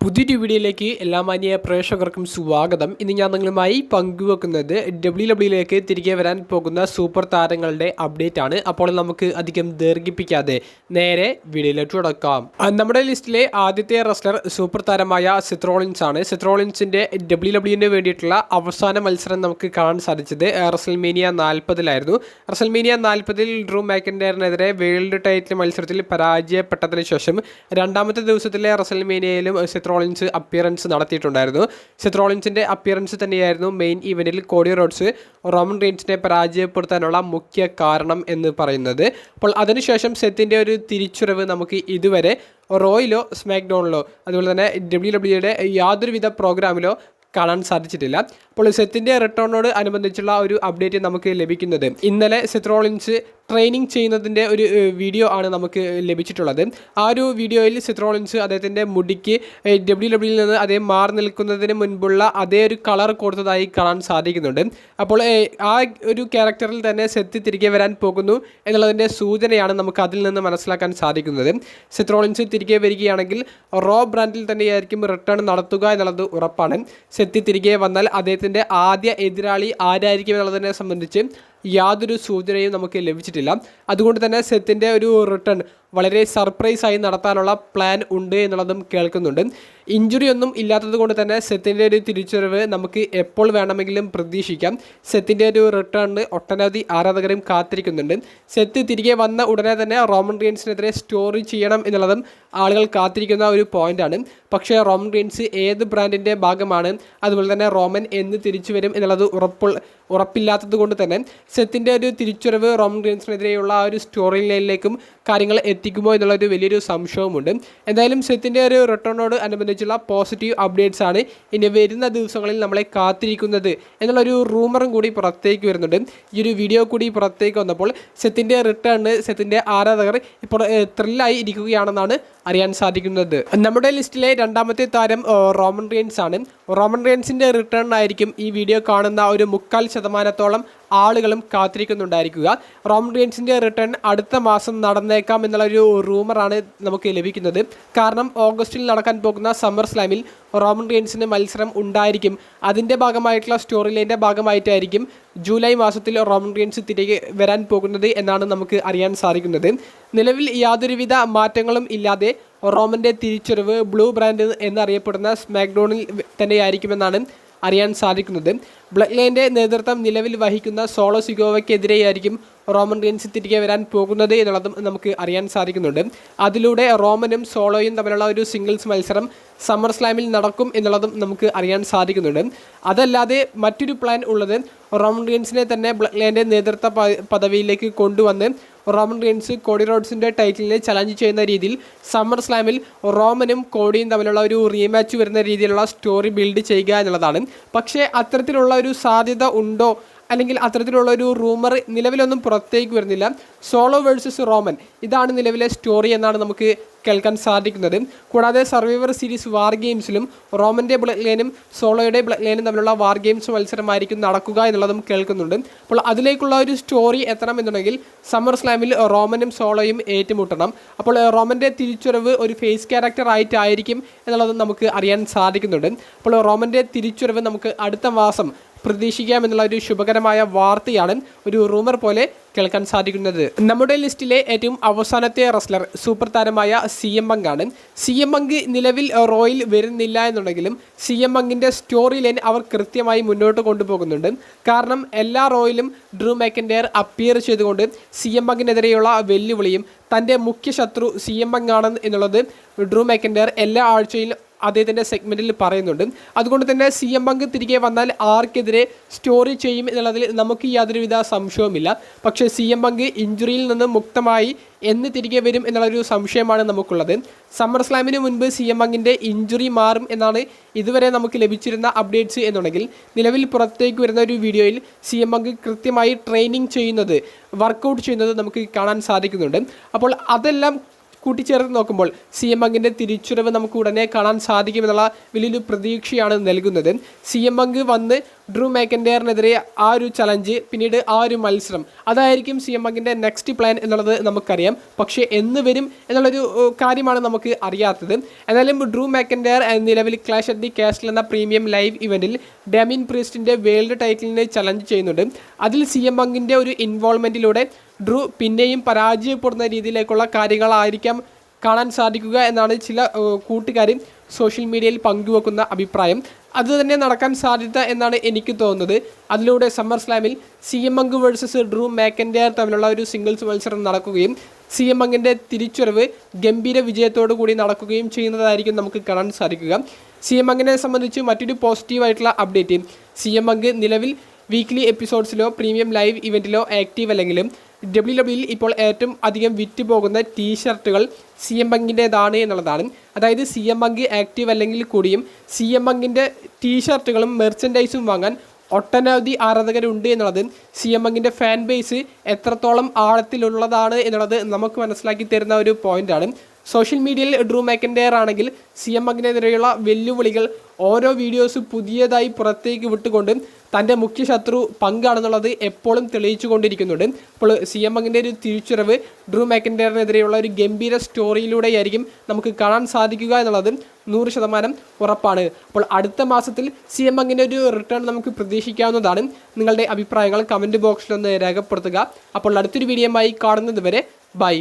പുതിയൊരു വീഡിയോയിലേക്ക് എല്ലാ മാന്യ പ്രേക്ഷകർക്കും സ്വാഗതം. ഇന്ന് ഞാൻ നിങ്ങളുമായി പങ്കുവെക്കുന്നത് ഡബ്ല്യുഡബ്ല്യുയിലേക്ക് തിരികെ വരാൻ പോകുന്ന സൂപ്പർ താരങ്ങളുടെ അപ്ഡേറ്റ് ആണ്. അപ്പോൾ നമുക്ക് അധികം ദീർഘിപ്പിക്കാതെ നേരെ വീഡിയോയിലേക്ക് കടക്കാം. നമ്മുടെ ലിസ്റ്റിലെ ആദ്യത്തെ റെസ്ലർ സൂപ്പർ താരമായ സെത്ത് റോളിൻസ് ആണ്. സെത്ത് റോളിൻസിന്റെ ഡബ്ല്യുഡബ്ല്യുവിന് വേണ്ടിയിട്ടുള്ള അവസാന മത്സരം നമുക്ക് കാണാൻ സാധിച്ചത് റസൽമേനിയ 40-ലായിരുന്നു. റസൽമേനിയ 40-ൽ ഡ്രൂ മാക്കിൻറ്റയറിനെതിരെ വേൾഡ് ടൈറ്റിൽ മത്സരത്തിൽ പരാജയപ്പെട്ടതിന് ശേഷം രണ്ടാമത്തെ ദിവസത്തിലെ റസൽമേനിയയിലും സെത്ത് റോളിൻസ് അപ്പിയറൻസ് നടത്തിയിട്ടുണ്ടായിരുന്നു. സെത്ത് റോളിൻസിൻ്റെ അപ്പിയറൻസ് തന്നെയായിരുന്നു മെയിൻ ഇവൻറ്റിൽ കോഡി റോഡ്സ് റോമൻ റെയിൻസിനെ പരാജയപ്പെടുത്താനുള്ള മുഖ്യ കാരണം എന്ന് പറയുന്നത്. അപ്പോൾ അതിനുശേഷം സെത്തിൻ്റെ ഒരു തിരിച്ചുവരവ് നമുക്ക് ഇതുവരെ റോയിലോ സ്മാക്ക് ഡൗണിലോ അതുപോലെ തന്നെ ഡബ്ല്യുഡബ്ല്യുയുടെ യാതൊരുവിധ പ്രോഗ്രാമിലോ കാണാൻ സാധിച്ചിട്ടില്ല. അപ്പോൾ സെത്തിൻ്റെ റിട്ടേണിനോട് അനുബന്ധിച്ചുള്ള ഒരു അപ്ഡേറ്റ് നമുക്ക് ലഭിക്കുന്നത് ഇന്നലെ സെത്ത് റോളിൻസ് ട്രെയിനിങ് ചെയ്യുന്നതിൻ്റെ ഒരു വീഡിയോ ആണ് നമുക്ക് ലഭിച്ചിട്ടുള്ളത്. ആ ഒരു വീഡിയോയിൽ സെത്ത് റോളിൻസ് അദ്ദേഹത്തിൻ്റെ മുടിക്ക് ഡബ്ല്യുഡബ്ല്യുയിൽ നിന്ന് അദ്ദേഹം മാറി നിൽക്കുന്നതിന് മുൻപുള്ള അതേ ഒരു കളർ കൊടുത്തതായി കാണാൻ സാധിക്കുന്നുണ്ട്. അപ്പോൾ ആ ഒരു ക്യാരക്ടറിൽ തന്നെ സെത്ത് തിരികെ വരാൻ പോകുന്നു എന്നുള്ളതിൻ്റെ സൂചനയാണ് നമുക്ക് അതിൽ നിന്ന് മനസ്സിലാക്കാൻ സാധിക്കുന്നത്. സെത്ത് റോളിൻസ് തിരികെ വരികയാണെങ്കിൽ റോ ബ്രാൻഡിൽ തന്നെയായിരിക്കും റിട്ടേൺ നടത്തുക എന്നുള്ളത് ഉറപ്പാണ്. സെത്ത് തിരികെ വന്നാൽ അദ്ദേഹത്തിൻ്റെ ആദ്യ എതിരാളി ആരായിരിക്കും എന്നുള്ളതിനെ സംബന്ധിച്ച് യാതൊരു സൂചനയും നമുക്ക് ലഭിച്ചിട്ടില്ല. അതുകൊണ്ട് തന്നെ സെത്തിൻ്റെ ഒരു റിട്ടേൺ വളരെ സർപ്രൈസായി നടത്താനുള്ള പ്ലാൻ ഉണ്ട് എന്നുള്ളതും കേൾക്കുന്നുണ്ട്. ഇഞ്ചുറി ഒന്നും ഇല്ലാത്തത് കൊണ്ട് തന്നെ സെത്തിൻ്റെ ഒരു തിരിച്ചുവരവ് നമുക്ക് എപ്പോൾ വേണമെങ്കിലും പ്രതീക്ഷിക്കാം. സെത്തിൻ്റെ ഒരു റിട്ടേണിന് ഒട്ടനവധി ആരാധകരും കാത്തിരിക്കുന്നുണ്ട്. സെത്ത് തിരികെ വന്ന ഉടനെ തന്നെ റോമൻ റെയിൻസിനെതിരെ സ്റ്റോറി ചെയ്യണം എന്നുള്ളതും ആളുകൾ കാത്തിരിക്കുന്ന ഒരു പോയിൻ്റാണ്. പക്ഷേ റോമൻ റെയിൻസ് ഏത് ബ്രാൻഡിൻ്റെ ഭാഗമാണ്, അതുപോലെ തന്നെ റോമൻ എന്ന് തിരിച്ചു വരും എന്നുള്ളത് ഉറപ്പില്ലാത്തത് കൊണ്ട് തന്നെ സെത്തിൻ്റെ ഒരു തിരിച്ചുവരവ് റോമൻ റെയിൻസിനെതിരെയുള്ള ആ ഒരു സ്റ്റോറി ലൈനിലേക്കും കാര്യങ്ങൾ എത്തിക്കുമോ എന്നുള്ളൊരു വലിയൊരു സംശയവുമുണ്ട്. എന്തായാലും സെത്തിൻ്റെ ഒരു റിട്ടേണിനോട് അനുബന്ധിച്ചുള്ള പോസിറ്റീവ് അപ്ഡേറ്റ്സ് ആണ് ഇനി വരുന്ന ദിവസങ്ങളിൽ നമ്മളെ കാത്തിരിക്കുന്നത് എന്നുള്ളൊരു റൂമറും കൂടി പുറത്തേക്ക് വരുന്നുണ്ട്. ഈ ഒരു വീഡിയോ കൂടി പുറത്തേക്ക് വന്നപ്പോൾ സെത്തിൻ്റെ റിട്ടേണിന് സെത്തിൻ്റെ ആരാധകർ ഇപ്പോൾ ത്രില്ലായി ഇരിക്കുകയാണെന്നാണ് അറിയാൻ സാധിക്കുന്നത്. നമ്മുടെ ലിസ്റ്റിലെ രണ്ടാമത്തെ താരം റോമൻ റെയിൻസ് ആണ്. റോമൻ റെയിൻസിൻ്റെ റിട്ടേണിനായിരിക്കും ഈ വീഡിയോ കാണുന്ന ഒരു 3/4% ആളുകളും കാത്തിരിക്കുന്നുണ്ടായിരിക്കുക. റോമൻ റെയിൻസിൻ്റെ റിട്ടേൺ അടുത്ത മാസം നടന്നേക്കാം എന്നുള്ളൊരു റൂമറാണ് നമുക്ക് ലഭിക്കുന്നത്. കാരണം ഓഗസ്റ്റിൽ നടക്കാൻ പോകുന്ന സമ്മർ സ്ലാമിൽ റോമൻ റെയിൻസിന് മത്സരം ഉണ്ടായിരിക്കും. അതിൻ്റെ ഭാഗമായിട്ടുള്ള സ്റ്റോറി ലൈൻ്റെ ഭാഗമായിട്ടായിരിക്കും ജൂലൈ മാസത്തിൽ റോമൻ റെയിൻസ് തിരികെ വരാൻ പോകുന്നത് എന്നാണ് നമുക്ക് അറിയാൻ സാധിക്കുന്നത്. നിലവിൽ യാതൊരുവിധ മാറ്റങ്ങളും ഇല്ലാതെ റോമൻ്റെ തിരിച്ചുവരവ് ബ്ലൂ ബ്രാൻഡ് എന്നറിയപ്പെടുന്ന സ്മാക്ക് ഡൗണിൽ തന്നെയായിരിക്കുമെന്നാണ് അറിയാൻ സാധിക്കുന്നത്. ബ്ലഡ് ലൈൻ്റെ നേതൃത്വം നിലവിൽ വഹിക്കുന്ന സോളോ സിഗോവയ്ക്കെതിരെയായിരിക്കും റോമൻ റെയിൻസ് തിരികെ വരാൻ പോകുന്നത് എന്നുള്ളതും നമുക്ക് അറിയാൻ സാധിക്കുന്നുണ്ട്. അതിലൂടെ റോമനും സോളോയും തമ്മിലുള്ള ഒരു സിംഗിൾസ് മത്സരം സമ്മർ സ്ലാമിൽ നടക്കും എന്നുള്ളതും നമുക്ക് അറിയാൻ സാധിക്കുന്നുണ്ട്. അതല്ലാതെ മറ്റൊരു പ്ലാൻ ഉള്ളത് റോമൻ റെയിൻസിനെ തന്നെ ബ്ലഡ് ലൈൻ്റെ നേതൃത്വ പദവിയിലേക്ക് കൊണ്ടുവന്ന് റോമൻ റെയിൻസ് കോഡി റോഡ്സിൻ്റെ ടൈറ്റിലിനെ ചലഞ്ച് ചെയ്യുന്ന രീതിയിൽ സമ്മർ സ്ലാമിൽ റോമനും കോഡിയും തമ്മിലുള്ള ഒരു റീമാച്ച് വരുന്ന രീതിയിലുള്ള സ്റ്റോറി ബിൽഡ് ചെയ്യുക എന്നുള്ളതാണ്. പക്ഷേ അത്തരത്തിലുള്ള ഒരു സാധ്യത ഉണ്ടോ, അല്ലെങ്കിൽ അത്തരത്തിലുള്ള ഒരു റൂമർ നിലവിലൊന്നും പുറത്തേക്ക് വരുന്നില്ല. സോളോ വേഴ്സസ് റോമൻ ഇതാണ് നിലവിലെ സ്റ്റോറി എന്നാണ് നമുക്ക് കേൾക്കാൻ സാധിക്കുന്നത്. കൂടാതെ സർവൈവർ സീരീസ് വാർ ഗെയിംസിലും റോമൻ്റെ ബ്ലഡ് ലൈനും സോളോയുടെ ബ്ലഡ് ലൈനും തമ്മിലുള്ള വാർ ഗെയിംസ് മത്സരമായിരിക്കും നടക്കുക എന്നുള്ളതും കേൾക്കുന്നുണ്ട്. അപ്പോൾ അതിലേക്കുള്ള ഒരു സ്റ്റോറി എത്തണമെന്നുണ്ടെങ്കിൽ സമ്മർ സ്ലാമിൽ റോമനും സോളോയും ഏറ്റുമുട്ടണം. അപ്പോൾ റോമൻ്റെ തിരിച്ചുവരവ് ഒരു ഫേസ് ക്യാരക്ടർ ആയിട്ടായിരിക്കും എന്നുള്ളതും നമുക്ക് അറിയാൻ സാധിക്കുന്നുണ്ട്. അപ്പോൾ റോമൻ്റെ തിരിച്ചുവരവ് നമുക്ക് അടുത്ത മാസം പ്രതീക്ഷിക്കാമെന്നുള്ള ഒരു ശുഭകരമായ വാർത്തയാണ് ഒരു റൂമർ പോലെ കേൾക്കാൻ സാധിക്കുന്നത്. നമ്മുടെ ലിസ്റ്റിലെ ഏറ്റവും അവസാനത്തെ റെസ്ലർ സൂപ്പർ താരമായ CM Punk ആണ്. CM Punk നിലവിൽ റോയിൽ വരുന്നില്ല എന്നുണ്ടെങ്കിലും CM Punkൻ്റെ സ്റ്റോറി ലൈൻ അവർ കൃത്യമായി മുന്നോട്ട് കൊണ്ടുപോകുന്നുണ്ട്. കാരണം എല്ലാ റോയിലും ഡ്രൂ മാക്കിൻറ്റയർ അപ്പിയർ ചെയ്തുകൊണ്ട് CM Punkനെതിരെയുള്ള വെല്ലുവിളിയും തൻ്റെ മുഖ്യ ശത്രു CM Punk ആണ് എന്നുള്ളത് ഡ്രൂ മാക്കിൻറ്റയർ എല്ലാ ആഴ്ചയിലും അദ്ദേഹത്തിൻ്റെ സെഗ്മെൻറ്റിൽ പറയുന്നുണ്ട്. അതുകൊണ്ട് തന്നെ CM Punk തിരികെ വന്നാൽ ആർക്കെതിരെ സ്റ്റോറി ചെയ്യും എന്നുള്ളതിൽ നമുക്ക് യാതൊരുവിധ സംശയവുമില്ല. പക്ഷേ CM Punk ഇഞ്ചുറിയിൽ നിന്ന് മുക്തമായി എന്ന് തിരികെ വരും എന്നുള്ളൊരു സംശയമാണ് നമുക്കുള്ളത്. സമ്മർ സ്ലാമിന് മുൻപ് CM Punkൻ്റെ ഇഞ്ചുറി മാറും എന്നാണ് ഇതുവരെ നമുക്ക് ലഭിച്ചിരുന്ന അപ്ഡേറ്റ്സ് എന്നുണ്ടെങ്കിൽ നിലവിൽ പുറത്തേക്ക് വരുന്ന ഒരു വീഡിയോയിൽ CM Punk കൃത്യമായി ട്രെയിനിങ് ചെയ്യുന്നത് വർക്കൗട്ട് ചെയ്യുന്നത് നമുക്ക് കാണാൻ സാധിക്കുന്നുണ്ട്. അപ്പോൾ അതെല്ലാം കൂട്ടിച്ചേർത്ത് നോക്കുമ്പോൾ CM Punkന്റെ തിരിച്ചുവരവ് നമുക്ക് ഉടനെ കാണാൻ സാധിക്കുമെന്നുള്ള വലിയൊരു പ്രതീക്ഷയാണ് നൽകുന്നത്. CM Punk വന്ന് ഡ്രൂ മാക്കൻറ്റയറിനെതിരെ ആ ഒരു ചലഞ്ച്, പിന്നീട് ആ ഒരു മത്സരം, അതായിരിക്കും CM Punkന്റെ നെക്സ്റ്റ് പ്ലാൻ എന്നുള്ളത് നമുക്കറിയാം. പക്ഷേ എന്ന് വരും എന്നുള്ളൊരു കാര്യമാണ് നമുക്ക് അറിയാത്തത്. എന്നാലും ഡ്രൂ മാക്കൻറ്റയർ നിലവിൽ ക്ലാഷ് അറ്റ് ദി കാസ്റ്റിൽ എന്ന പ്രീമിയം ലൈവ് ഇവൻറ്റിൽ ഡാമിയൻ പ്രീസ്റ്റിൻ്റെ വേൾഡ് ടൈറ്റിലിനെ ചലഞ്ച് ചെയ്യുന്നുണ്ട്. അതിൽ CM Punkന്റെ ഒരു ഇൻവോൾവ്മെൻറ്റിലൂടെ ഡ്രൂ പിന്നെയും പരാജയപ്പെടുന്ന രീതിയിലേക്കുള്ള കാര്യങ്ങളായിരിക്കാം കാണാൻ സാധിക്കുക എന്നാണ് ചില കൂട്ടുകാരും സോഷ്യൽ മീഡിയയിൽ പങ്കുവെക്കുന്ന അഭിപ്രായം. അതുതന്നെ നടക്കാൻ സാധ്യത എന്നാണ് എനിക്ക് തോന്നുന്നത്. അതിലൂടെ സമ്മർ സ്ലാമിൽ CM Punk versus Drew McIntyre തമ്മിലുള്ള ഒരു സിംഗിൾസ് മത്സരം നടക്കുകയും CM Punkന്റെ തിരിച്ചുവരവ് ഗംഭീര വിജയത്തോടു കൂടി നടക്കുകയും ചെയ്യുന്നതായിരിക്കും നമുക്ക് കാണാൻ സാധിക്കുക. CM Punkനെ സംബന്ധിച്ച് മറ്റൊരു പോസിറ്റീവായിട്ടുള്ള അപ്ഡേറ്റ്, CM Punk നിലവിൽ വീക്ക്ലി എപ്പിസോഡ്സിലോ പ്രീമിയം ലൈവ് ഇവൻറ്റിലോ ആക്റ്റീവ് അല്ലെങ്കിലും WWE ഇപ്പോൾ ഏറ്റവും അധികം വിറ്റ് പോകുന്ന ടീഷർട്ടുകൾ CM Punkൻ്റേതാണ് എന്നുള്ളതാണ്. അതായത് CM Punk ആക്റ്റീവ് അല്ലെങ്കിൽ കൂടിയും CM Punkൻ്റെ ടീഷർട്ടുകളും മെർച്ചൻഡൈസും വാങ്ങാൻ ഒട്ടനവധി ആരാധകരുണ്ട് എന്നുള്ളത് CM Punkൻ്റെ ഫാൻ ബേസ് എത്രത്തോളം ആഴത്തിലുള്ളതാണ് എന്നുള്ളത് നമുക്ക് മനസ്സിലാക്കി തരുന്ന ഒരു പോയിൻ്റാണ്. സോഷ്യൽ മീഡിയയിൽ ഡ്രൂ മാക്കൻറ്റയർ ആണെങ്കിൽ CM Punkനെതിരെയുള്ള വെല്ലുവിളികൾ ഓരോ വീഡിയോസ് പുതിയതായി പുറത്തേക്ക് വിട്ടുകൊണ്ട് തൻ്റെ മുഖ്യ ശത്രു പങ്കാണെന്നുള്ളത് എപ്പോഴും തെളിയിച്ചു കൊണ്ടിരിക്കുന്നുണ്ട്. അപ്പോൾ CM Punkൻ്റെ ഒരു തിരിച്ചുവരവ് ഡ്രൂ മാക്കൻറ്റയറിനെതിരെയുള്ള ഒരു ഗംഭീര സ്റ്റോറിയിലൂടെയായിരിക്കും നമുക്ക് കാണാൻ സാധിക്കുക എന്നുള്ളത് 100% ഉറപ്പാണ്. അപ്പോൾ അടുത്ത മാസത്തിൽ CM Punkൻ്റെ ഒരു റിട്ടേൺ നമുക്ക് പ്രതീക്ഷിക്കാവുന്നതാണ്. നിങ്ങളുടെ അഭിപ്രായങ്ങൾ കമൻറ്റ് ബോക്സിലൊന്ന് രേഖപ്പെടുത്തുക. അപ്പോൾ അടുത്തൊരു വീഡിയോയുമായി കാണുന്നത് വരെ ബൈ.